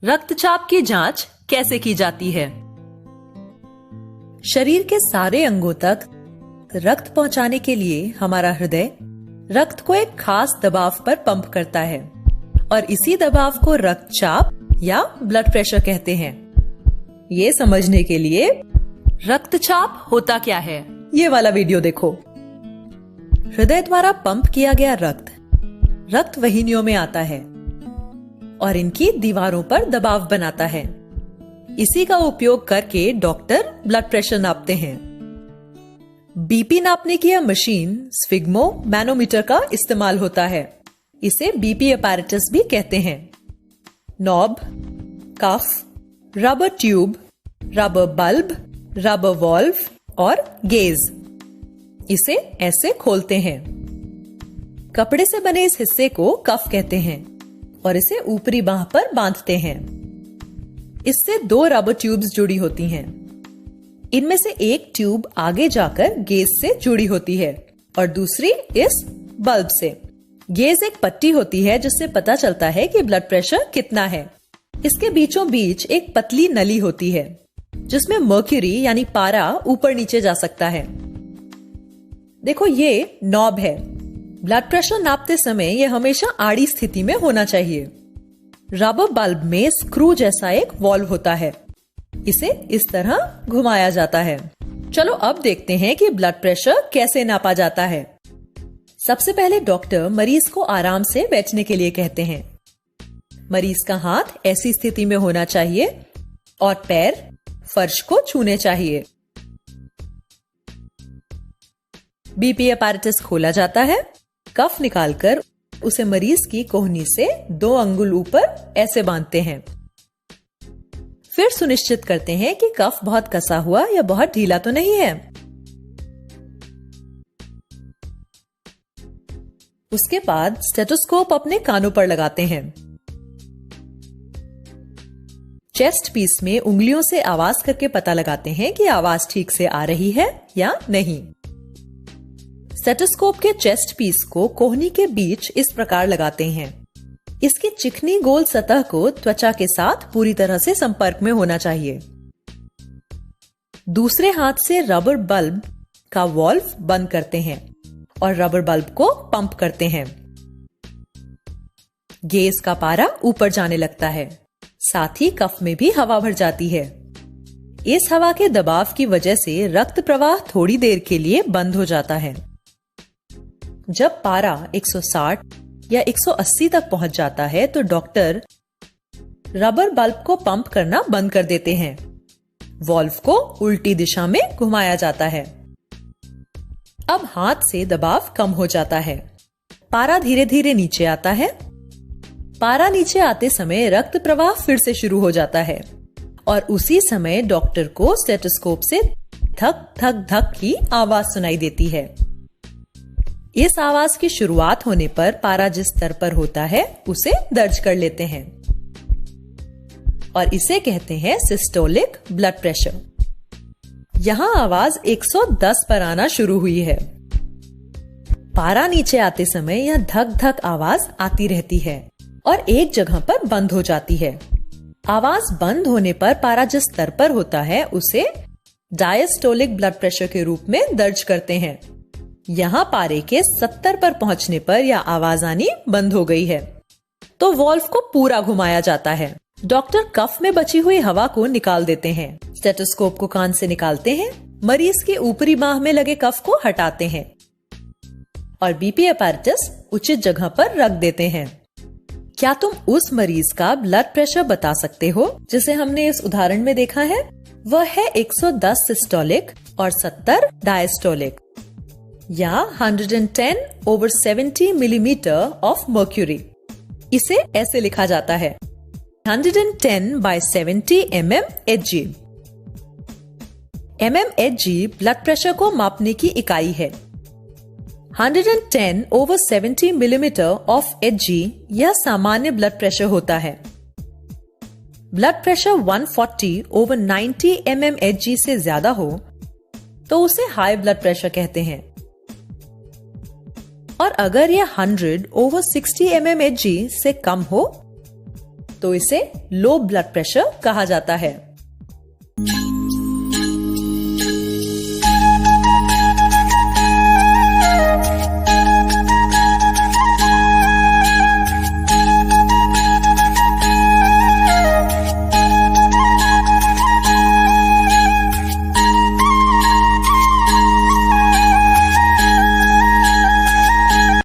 रक्तचाप की जांच कैसे की जाती है? शरीर के सारे अंगों तक रक्त पहुंचाने के लिए हमारा हृदय रक्त को एक खास दबाव पर पंप करता है और इसी दबाव को रक्तचाप या ब्लड प्रेशर कहते हैं। ये समझने के लिए रक्तचाप होता क्या है, ये वाला वीडियो देखो। हृदय द्वारा पंप किया गया रक्त वाहिनियों में आता है और इनकी दीवारों पर दबाव बनाता है। इसी का उपयोग करके डॉक्टर ब्लड प्रेशर नापते हैं। बीपी नापने की यह मशीन स्फिग्मो मैनोमीटर का इस्तेमाल होता है। इसे बीपी अपैरेटस भी कहते हैं। Knob, cuff, rubber tube, rubber bulb, rubber valve और गेज, इसे ऐसे खोलते हैं। कपड़े से बने इस हिस्से को कफ कहते हैं और इसे ऊपरी बांह पर बांधते हैं। इससे दो रबर ट्यूब्स जुड़ी होती हैं। इनमें से एक ट्यूब आगे जाकर गेज से जुड़ी होती है और दूसरी इस बल्ब से। गेज एक पट्टी होती है जिससे पता चलता है कि ब्लड प्रेशर कितना है। इसके बीचों बीच एक पतली नली होती है जिसमें मर्क्यूरी यानी पारा ऊपर नीचे जा सकता है। देखो, ये नॉब है। ब्लड प्रेशर नापते समय यह हमेशा आड़ी स्थिति में होना चाहिए। रबर बल्ब में स्क्रू जैसा एक वॉल्व होता है। इसे इस तरह घुमाया जाता है। चलो अब देखते हैं कि ब्लड प्रेशर कैसे नापा जाता है। सबसे पहले डॉक्टर मरीज को आराम से बैठने के लिए कहते हैं। मरीज का हाथ ऐसी स्थिति में होना चाहिए और पैर फर्श को छूने चाहिए। बीपी अपैरेटस खोला जाता है। कफ निकालकर उसे मरीज की कोहनी से 2 अंगुल ऊपर ऐसे बांधते हैं। फिर सुनिश्चित करते हैं कि कफ बहुत कसा हुआ या बहुत ढीला तो नहीं है। उसके बाद स्टेथोस्कोप अपने कानों पर लगाते हैं। चेस्ट पीस में उंगलियों से आवाज करके पता लगाते हैं कि आवाज ठीक से आ रही है या नहीं। स्टेथोस्कोप के चेस्ट पीस को कोहनी के बीच इस प्रकार लगाते हैं। इसकी चिकनी गोल सतह को त्वचा के साथ पूरी तरह से संपर्क में होना चाहिए। दूसरे हाथ से रबर बल्ब का वॉल्व बंद करते हैं और रबर बल्ब को पंप करते हैं। गेज का पारा ऊपर जाने लगता है। साथ ही कफ में भी हवा भर जाती है। इस हवा के दबाव की वजह से रक्त प्रवाह थोड़ी देर के लिए बंद हो जाता है। जब पारा 160 या 180 तक पहुंच जाता है तो डॉक्टर रबर बल्ब को पंप करना बंद कर देते हैं। वॉल्व को उल्टी दिशा में घुमाया जाता है। अब हाथ से दबाव कम हो जाता है। पारा धीरे धीरे नीचे आता है। पारा नीचे आते समय रक्त प्रवाह फिर से शुरू हो जाता है और उसी समय डॉक्टर को स्टेथोस्कोप से धक धक धक की आवाज सुनाई देती है। इस आवाज की शुरुआत होने पर पारा जिस स्तर पर होता है उसे दर्ज कर लेते हैं और इसे कहते हैं सिस्टोलिक ब्लड प्रेशर। यहां आवाज 110 पर आना शुरू हुई है। पारा नीचे आते समय यह धक धक आवाज आती रहती है और एक जगह पर बंद हो जाती है। आवाज बंद होने पर पारा जिस स्तर पर होता है उसे डायस्टोलिक ब्लड प्रेशर के रूप में दर्ज करते हैं। यहाँ पारे के 70 पर पहुंचने पर यह आवाज आनी बंद हो गई है तो वॉल्व को पूरा घुमाया जाता है डॉक्टर कफ में बची हुई हवा को निकाल देते हैं। स्टेथोस्कोप को कान से निकालते हैं, मरीज के ऊपरी बाह में लगे कफ को हटाते हैं और बीपी अपैरेटस उचित जगह पर रख देते हैं। क्या तुम उस मरीज का ब्लड प्रेशर बता सकते हो जिसे हमने इस उदाहरण में देखा है? वह है 110 सिस्टोलिक और 70 डायस्टोलिक या 110/70 मिलीमीटर ऑफ मर्क्यूरी। इसे ऐसे लिखा जाता है 110/70 mmHg। mmHg ब्लड प्रेशर को मापने की इकाई है। 110/70 मिलीमीटर ऑफ Hg यह सामान्य ब्लड प्रेशर होता है। ब्लड प्रेशर 140/90 mmHg से ज्यादा हो तो उसे हाई ब्लड प्रेशर कहते हैं और अगर यह 100/60 mmHg से कम हो तो इसे लो ब्लड प्रेशर कहा जाता है।